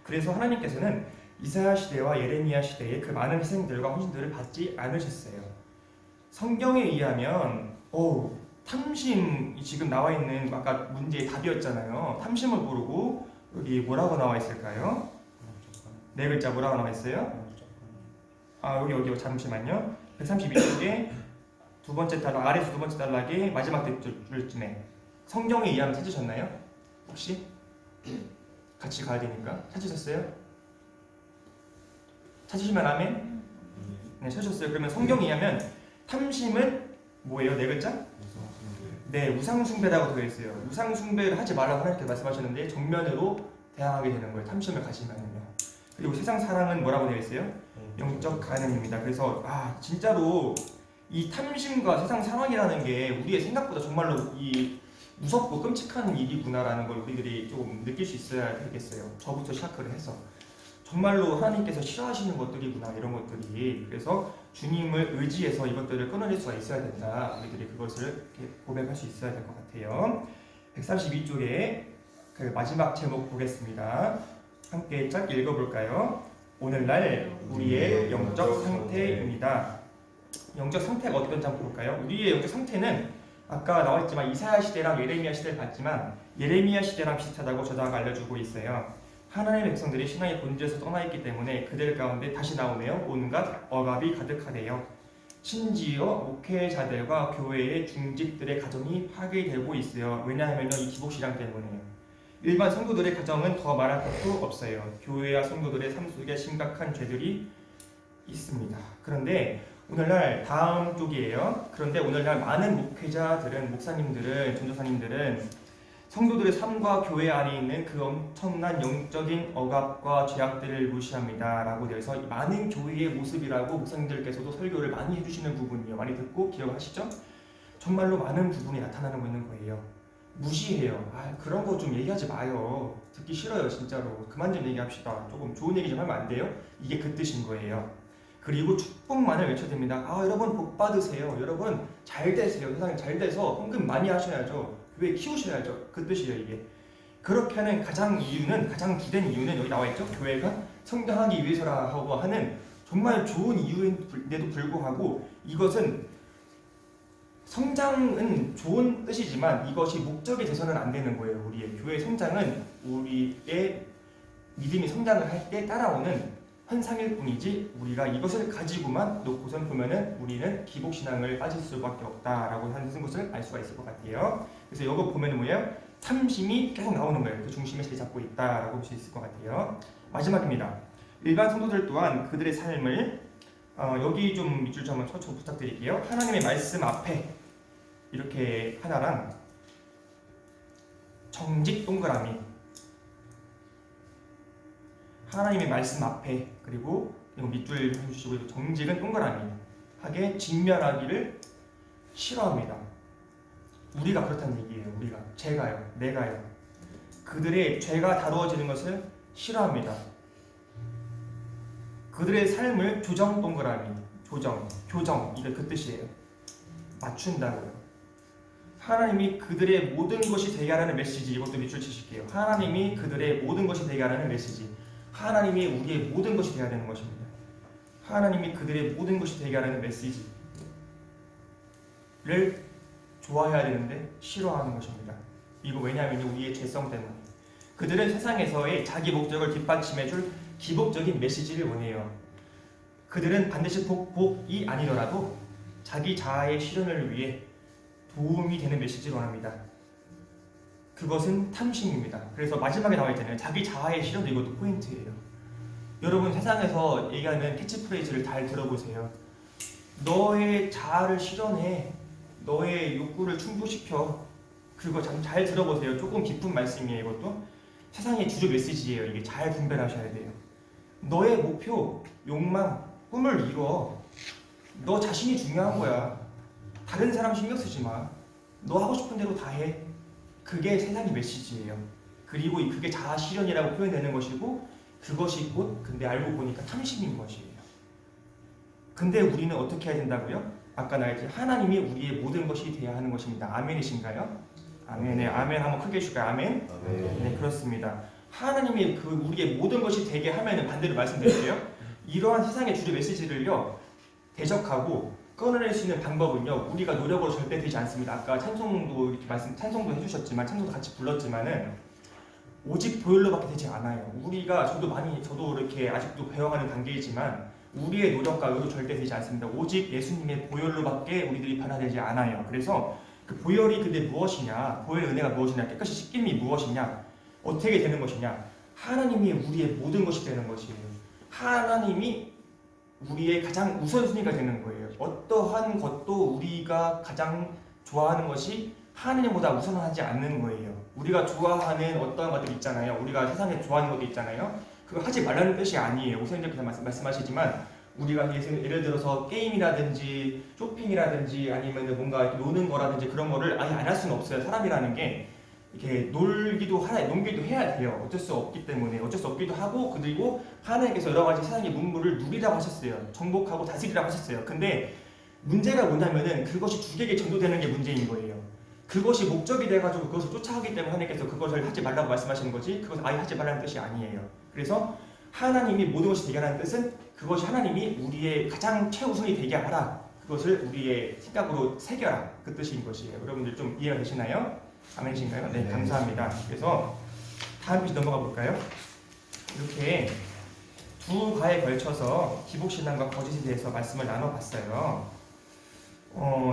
그래서 하나님께서는 이사야 시대와 예레미야 시대에 그 많은 희생들과 헌신들을 받지 않으셨어요. 성경에 의하면 탐심이 지금 나와 있는 아까 문제의 답이었잖아요. 탐심을 모르고 여기 뭐라고 나와 있을까요? 네 글자 뭐라고 나와 있어요? 여기 잠시만요. 132쪽에 두 번째 단락 아래서 두 번째 단락의 마지막 줄쯤에 성경에 의하면 찾으셨나요? 혹시? 같이 가야 되니까 찾으셨어요? 찾으시면 아멘? 네, 찾으셨어요. 그러면 성경에 의하면 탐심은 뭐예요? 네 글자? 네, 우상숭배라고 되어 있어요. 우상숭배를 하지 말라고 하나님께 말씀하셨는데 정면으로 대항하게 되는 거예요. 탐심을 가지면요. 그리고 세상 사랑은 뭐라고 되어 있어요? 영적 가늠입니다. 그래서 진짜로 이 탐심과 세상 사랑이라는 게 우리의 생각보다 정말로 이 무섭고 끔찍한 일이구나라는 걸 우리들이 좀 느낄 수 있어야 되겠어요. 저부터 시작을 해서 정말로 하나님께서 싫어하시는 것들이구나 이런 것들이. 그래서 주님을 의지해서 이것들을 끊어낼 수가 있어야 된다. 우리들이 그것을 이렇게 고백할 수 있어야 될 것 같아요. 132쪽에 그 마지막 제목 보겠습니다. 함께 짧게 읽어볼까요? 오늘날 우리의 영적 상태입니다. 영적 상태가 어떤지 한번 볼까요? 우리의 영적 상태는 아까 나와있지만 이사야 시대랑 예레미야 시대를 봤지만 예레미야 시대랑 비슷하다고 저자가 알려주고 있어요. 하나님의 백성들이 신앙의 본질에서 떠나있기 때문에 그들 가운데 다시 나오네요. 온갖 억압이 가득하대요. 심지어 목회자들과 교회의 중직들의 가정이 파괴되고 있어요. 왜냐하면 이 기복신앙 때문에요. 일반 성도들의 가정은 더 말할 것도 없어요. 교회와 성도들의 삶 속에 심각한 죄들이 있습니다. 그런데 오늘날 다음 쪽이에요. 그런데 오늘날 많은 목회자들은, 목사님들은, 전도사님들은 성도들의 삶과 교회 안에 있는 그 엄청난 영적인 억압과 죄악들을 무시합니다 라고 되어 있어서 많은 교회의 모습이라고 목사님들께서도 설교를 많이 해주시는 부분이에요. 많이 듣고 기억하시죠? 정말로 많은 부분이 나타나고 있는 거예요. 무시해요. 그런 거 좀 얘기하지 마요. 듣기 싫어요. 진짜로. 그만 좀 얘기합시다. 조금 좋은 얘기 좀 하면 안 돼요? 이게 그 뜻인 거예요. 그리고 축복만을 외쳐댑니다. 여러분 복 받으세요. 여러분 잘 되세요. 세상에 잘 돼서 헌금 많이 하셔야죠. 교회 키우셔야죠. 그 뜻이에요. 이게. 그렇게 하는 가장 주된 이유는 여기 나와 있죠. 교회가 성장하기 위해서라고 하는 정말 좋은 이유인데도 불구하고 이것은 성장은 좋은 뜻이지만 이것이 목적이 돼서는 안 되는 거예요. 우리의 교회 성장은 우리의 믿음이 성장을 할 때 따라오는 현상일 뿐이지 우리가 이것을 가지고만 놓고선 보면은 우리는 기복신앙을 빠질 수밖에 없다라고 하는 것을 알 수가 있을 것 같아요. 그래서 이거 보면은 뭐예요? 탐심이 계속 나오는 거예요. 그 중심에 자리 잡고 있다라고 볼 수 있을 것 같아요. 마지막입니다. 일반 성도들 또한 그들의 삶을 여기 좀 밑줄 좀 한번 쳐서 부탁드릴게요. 하나님의 말씀 앞에 이렇게 하나랑 정직 동그라미, 하나님의 말씀 앞에, 그리고 밑줄 해주시고 정직은 동그라미 하게 직면하기를 싫어합니다. 우리가 그렇다는 얘기예요. 내가요. 그들의 죄가 다루어지는 것을 싫어합니다. 그들의 삶을 조정 동그라미, 교정 이게 그 뜻이에요. 맞춘다고요. 하나님이 그들의 모든 것이 되게 하라는 메시지, 이것도 밑줄 치실게요. 하나님이 그들의 모든 것이 되게 하라는 메시지. 하나님이 우리의 모든 것이 되어야 되는 것입니다. 하나님이 그들의 모든 것이 되게 하라는 메시지를 좋아해야 되는데 싫어하는 것입니다. 이거 왜냐하면 우리의 죄성 때문에. 그들은 세상에서의 자기 목적을 뒷받침해줄 기복적인 메시지를 원해요. 그들은 반드시 복이 아니더라도 자기 자아의 실현을 위해 도움이 되는 메시지를 원합니다. 그것은 탐심입니다. 그래서 마지막에 나와 있잖아요. 자기 자아의 실현도 이것도 포인트예요. 여러분 세상에서 얘기하는 캐치프레이즈를 잘 들어보세요. 너의 자아를 실현해. 너의 욕구를 충족시켜. 그거 잘 들어보세요. 조금 깊은 말씀이에요. 이것도 세상의 주요 메시지예요. 이게 잘 분별하셔야 돼요. 너의 목표, 욕망, 꿈을 이뤄. 너 자신이 중요한 거야. 다른 사람 신경 쓰지 마. 너 하고 싶은 대로 다 해. 그게 세상의 메시지예요. 그리고 그게 자아 실현이라고 표현되는 것이고 그것이 곧 근데 알고 보니까 탐심인 것이에요. 근데 우리는 어떻게 해야 된다고요? 아까 나했지 하나님이 우리의 모든 것이 되어야 하는 것입니다. 아멘이신가요? 아멘. 네, 아멘 한번 크게 해줄까요? 아멘. 네, 그렇습니다. 하나님이 우리의 모든 것이 되게 하면은 반대로 말씀드릴게요. 이러한 세상의 주류 메시지를요 대적하고 끊어낼 수 있는 방법은요 우리가 노력으로 절대 되지 않습니다. 아까 찬송도 찬송도 해주셨지만 찬송도 같이 불렀지만은 오직 보혈로밖에 되지 않아요. 우리가 저도 이렇게 아직도 배워가는 단계이지만 우리의 노력과 의로 절대 되지 않습니다. 오직 예수님의 보혈로밖에 우리들이 변화되지 않아요. 그래서 그 보혈이 근데 무엇이냐, 보혈의 은혜가 무엇이냐, 깨끗이 씻김이 무엇이냐, 어떻게 되는 것이냐, 하나님이 우리의 모든 것이 되는 것이에요. 하나님이 우리의 가장 우선순위가 되는 거예요. 어떠한 것도 우리가 가장 좋아하는 것이 하나님보다 우선하지 않는 거예요. 우리가 좋아하는 어떠한 것들 있잖아요. 우리가 세상에 좋아하는 것도 있잖아요. 그거 하지 말라는 뜻이 아니에요. 우선님께서 말씀하시지만 우리가 예를 들어서 게임이라든지 쇼핑이라든지 아니면 뭔가 노는 거라든지 그런 거를 아예 안 할 수는 없어요. 사람이라는 게 이렇게 놀기도 해야 돼요. 어쩔 수 없기 때문에 어쩔 수 없기도 하고 그리고 하나님께서 여러 가지 세상의 문물을 누리라고 하셨어요. 정복하고 다스리라고 하셨어요. 근데 문제가 뭐냐면은 그것이 주객에 전도되는 게 문제인 거예요. 그것이 목적이 돼가지고 그것을 쫓아가기 때문에 하나님께서 그것을 하지 말라고 말씀하시는 거지 그것을 아예 하지 말라는 뜻이 아니에요. 그래서 하나님이 모든 것이 되게 하라는 뜻은 그것이 하나님이 우리의 가장 최우선이 되게 하라. 그것을 우리의 생각으로 새겨라. 그 뜻인 것이에요. 여러분들 좀 이해가 되시나요? 아멘이신가요? 네, 감사합니다. 그래서 다음 페이지 넘어가 볼까요? 이렇게 두 과에 걸쳐서 기복신앙과 거짓에 대해서 말씀을 나눠봤어요.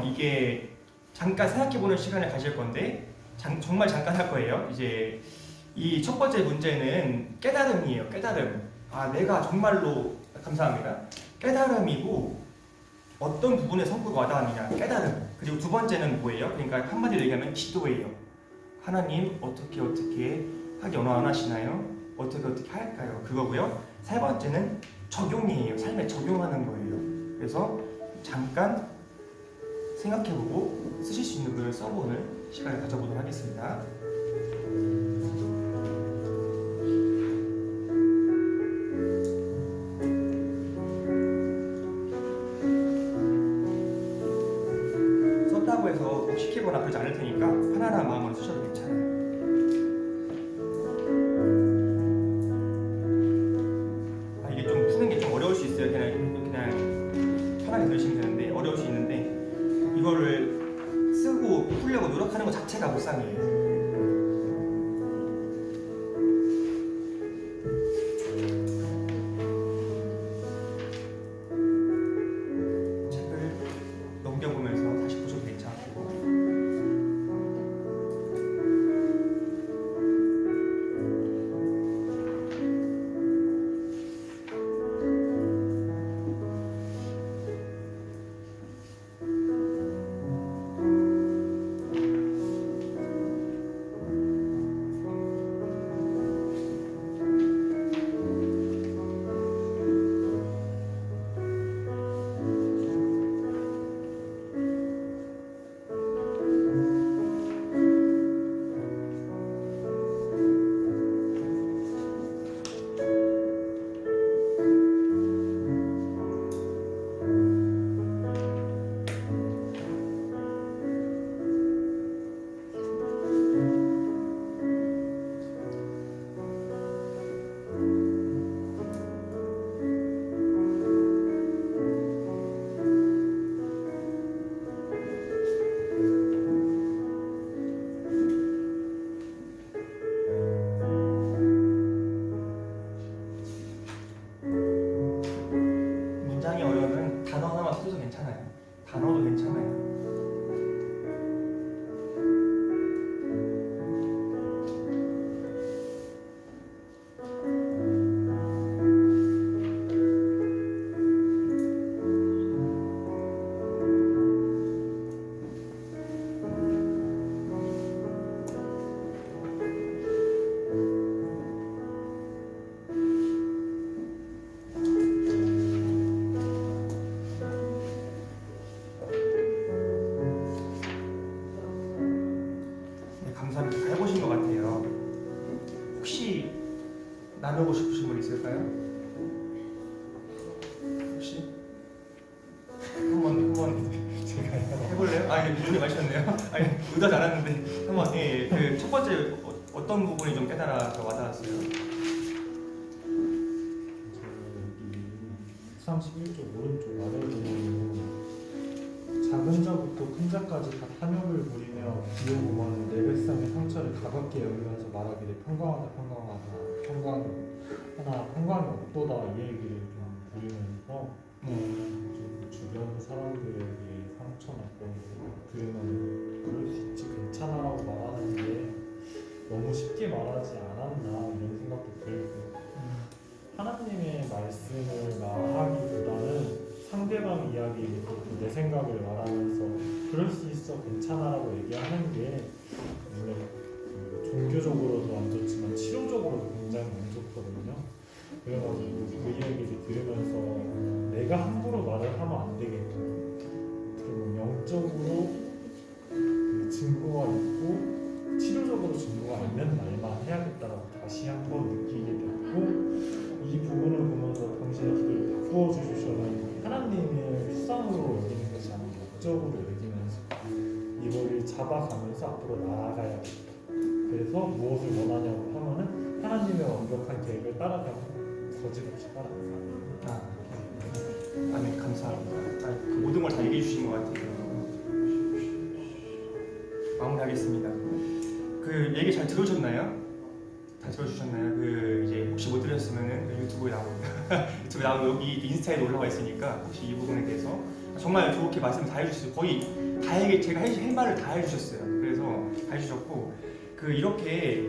이게 잠깐 생각해보는 시간을 가질 건데 정말 잠깐 할 거예요. 이제 이 첫 번째 문제는 깨달음이에요. 깨달음. 내가 정말로 감사합니다. 깨달음이고 어떤 부분에 성부가 와닿느냐. 깨달음. 그리고 두 번째는 뭐예요? 그러니까 한마디로 얘기하면 기도예요. 하나님 어떻게 하기 원하시나요? 어떻게 할까요? 그거고요. 세 번째는 적용이에요. 삶에 적용하는 거예요. 그래서 잠깐 생각해보고 쓰실 수 있는 글을 써보는 시간을 가져보도록 하겠습니다. 썼다고 해서 꼭 시키거나 그러지 않을 테니까 편안한 마음으로 쓰셔도 괜찮아요. 이게 좀 푸는 게 좀 어려울 수 있어요. 그냥 편하게 들으시면 되는데 어려울 수 있는데 이거를 쓰고 풀려고 노력하는 것 자체가 불쌍해요. 책을 넘겨보면서 다시 보셔도 괜찮고 감사합니다. 다 해보신 것 같아요. 혹시 나누고 싶으신 분 있을까요? 혹시 한번 제가 해볼래요? 아, 눈이 마셨네요. 아니 의도하지 않았는데 한번 그첫 번째 어떤 부분이 좀 깨달아서 와닿았어요? 저는 여기 31쪽 오른쪽 아래 보면 작은 자부터 큰 자까지 다 탐욕을 부리며 비오고만 내 백성의 상처를 가볍게 여기면서 말하기를 평강하다 평강이 없도다 이 얘기를 좀 부리면서 좀 주변 사람들에게 상처받고 들으면 그럴 수 있지 괜찮아라고 말하는 게 너무 쉽게 말하지 않았나 이런 생각도 들고 하나님의 말씀을 말하기보다는 상대방 이야기 내 생각을 말하면서 그럴 수 있어 괜찮아라고 얘기하는 게 물론 종교적으로도 안 좋지만 치료적으로도 굉장히 안 좋거든요. 그래가지고 그 이야기를 들으면서 내가 함부로 말을 하면 안 되겠고 그리고 영적으로 그 증거가 있고 치료적으로 증거가 있는 말만 해야겠다라고 다시 한번 느끼게 됐고 이 부분을 보면서 당신의 기도를 바꾸어 주시려면 하나님을 수상으로 여기는 것이 아니라 목적으로 여기면서 이거를 잡아가면서 앞으로 나아가야겠다. 그래서 무엇을 원하냐고 하면은 하나님의 완벽한 계획을 따라가고 거짓없이 따라가는. 아멘. 감사합니다. 그 모든 걸 다 얘기해 주신 것 같아요. 마무리하겠습니다. 그 얘기 잘 들으셨나요? 다 들어주셨나요? 그 이제 혹시 못 들으셨으면은 그 유튜브에 나옵니다. 유튜브에 나오고 여기 인스타에도 올라와 있으니까 혹시 이 부분에 대해서 정말 좋게 말씀 다 해주셨어요. 거의 다 제가 할 말을 다 해주셨어요. 그래서 다 해주셨고 그 이렇게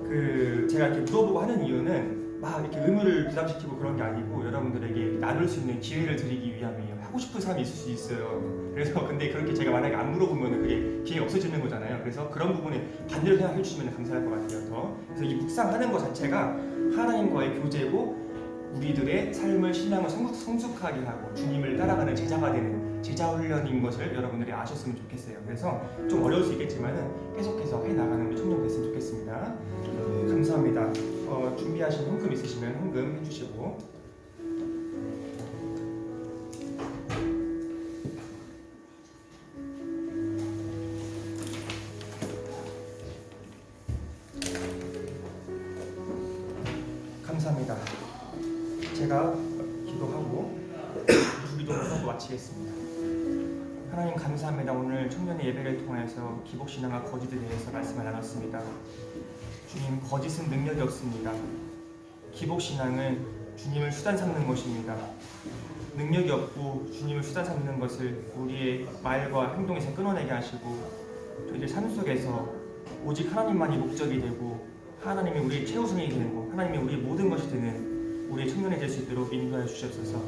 그 제가 이렇게 물어보고 하는 이유는 막 이렇게 의무를 부담시키고 그런 게 아니고 여러분들에게 나눌 수 있는 기회를 드리기 위함이에요. 하고 싶은 사람이 있을 수 있어요. 그래서 근데 그렇게 제가 만약에 안 물어보면 그게 기회가 없어지는 거잖아요. 그래서 그런 부분에 반대로 생각해 주시면 감사할 것 같아요. 더. 그래서 이 묵상하는 것 자체가 하나님과의 교제고 우리들의 삶을 신앙을 성숙하게 하고 주님을 따라가는 제자가 되는 제자 훈련인 것을 여러분들이 아셨으면 좋겠어요. 그래서 좀 어려울 수 있겠지만은 계속해서 해 나가는 우리 청년 됐으면 좋겠습니다. 감사합니다. 준비하신 헌금 있으시면 헌금 해주시고. 감사합니다. 제가 기도하고 기도를 하고 마치겠습니다. 하나님 감사합니다. 오늘 청년의 예배를 통해서 기복신앙과 거짓에 대해서 말씀을 나눴습니다. 주님, 거짓은 능력이 없습니다. 기복신앙은 주님을 수단 삼는 것입니다. 능력이 없고 주님을 수단 삼는 것을 우리의 말과 행동에서 끊어내게 하시고 저희들 삶 속에서 오직 하나님만이 목적이 되고 하나님이 우리의 최우선이 되고 하나님이 우리의 모든 것이 되는 우리의 청년이 될 수 있도록 인도하여 주시옵소서.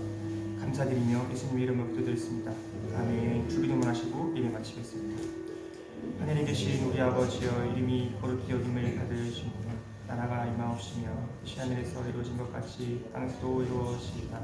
감사드리며 예수님 이름으로 기도드렸습니다. 아멘. 주기도문 하시고 예배 마치겠습니다. 하늘에 계신 우리 아버지여, 이름이 거룩히 여김을 받으시고 나라가 임하옵시며 하늘에서 이루어진 것 같이 땅에서도 이루어지이다.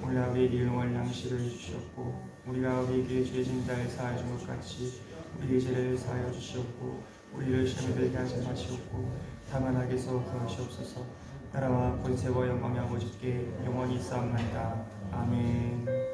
오늘날 우리에게 일용할 양식을 주시옵고 우리가 우리에게 죄진 자를 사하여 준 것 같이 우리의 죄를 사하여 주시옵고 우리를 시험에 들게 하지 마시옵고 다만 악에서 구하시옵소서. 나라와 권세와 영광이 아버지께 영원히 있사옵나이다. 아멘.